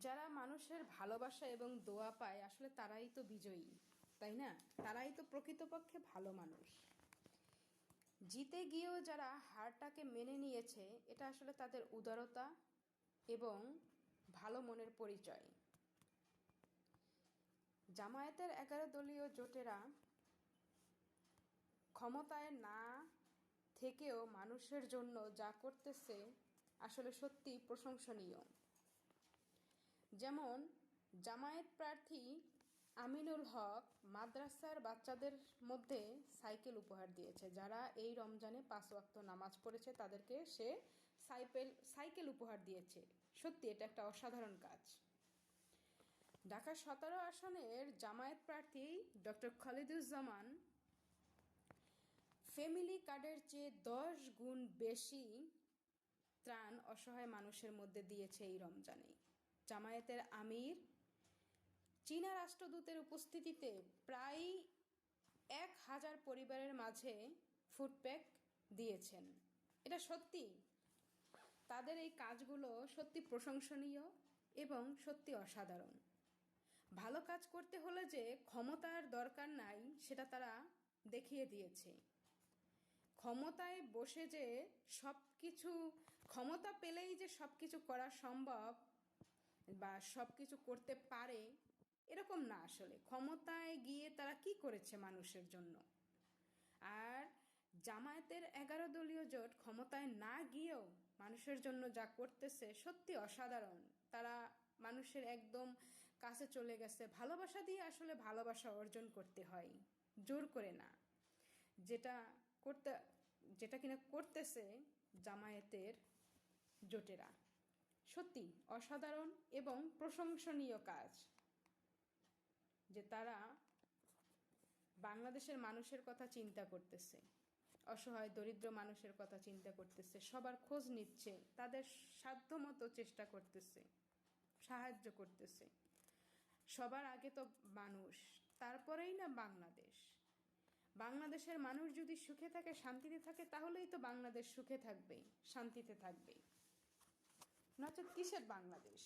যারা মানুষের ভালোবাসা এবং দোয়া পায় আসলে তারাই তো বিজয়ী, তাই না? তারাই তো প্রকৃতপক্ষে ভালো মানুষ। জিতে গিয়েও যারা হারটাকে মেনে নিয়েছে, এটা আসলে তাদের উদারতা এবং ভালো মনের পরিচয়। জামায়াতের 11 দলীয় জোটেরা ক্ষমতায় না থেকেও মানুষের জন্য যা করতেছে আসলে সত্যি প্রশংসনীয়। যেমন জামায়াত প্রার্থী আমিনুল হক মাদ্রাসার বাচ্চাদের মধ্যে সাইকেল উপহার দিয়েছে। যারা এই রমজানে 5 ওয়াক্ত নামাজ পড়েছে তাদেরকে সে সাইকেল উপহার দিয়েছে। সত্যি এটা একটা অসাধারণ কাজ। ঢাকা 17 আসনের জামায়াত প্রার্থী ডক্টর খালিদুজ্জামান ফ্যামিলি কার্ডের চেয়ে 10 গুণ বেশি ত্রাণ অসহায় মানুষের মধ্যে দিয়েছে এই রমজানে। জামায়াতের আমির চীনা রাষ্ট্রদূতের উপস্থিতিতে প্রায় 1000 পরিবারের মাঝে ফুডপ্যাক দিয়েছেন। এটা সত্যি তাদের এই কাজগুলো সত্যি প্রশংসনীয় এবং সত্যি অসাধারণ। ভালো কাজ করতে হলে যে ক্ষমতার দরকার নাই সেটা তারা দেখিয়ে দিয়েছে। ক্ষমতায় বসে যে সব কিছু, ক্ষমতা পেলেই যে সব কিছু করা সম্ভব বা সব কিছু করতে পারে এরকম না। আসলে ক্ষমতায় গিয়ে তারা কি করেছে মানুষের জন্য। আর জামায়াতের 11 দলীয় জোট ক্ষমতায় না গিয়েও মানুষের জন্য যা করতেছে সত্যি অসাধারণ। তারা মানুষের একদম কাছে চলে গেছে। ভালোবাসা দিয়ে আসলে ভালোবাসা অর্জন করতে হয়, জোর করে না। যেটা কিনা করতেছে জামায়াতের জোটেরা, সত্যি অসাধারণ এবং প্রশংসনীয় কাজ। যে তারা বাংলাদেশের মানুষের কথা চিন্তা করতেছে, অসহায় দরিদ্র মানুষের কথা চিন্তা করতেছে, সবার খোঁজ নিচ্ছে, তাদের সাধ্যমতো চেষ্টা করতেছে, সাহায্য করতেছে। সবার আগে তো মানুষ, তারপরেই না বাংলাদেশ। বাংলাদেশের মানুষ যদি সুখে থাকে, শান্তিতে থাকে, তাহলেই তো বাংলাদেশ সুখে থাকবে, শান্তিতে থাকবে। নচেৎ কিসের বাংলাদেশ?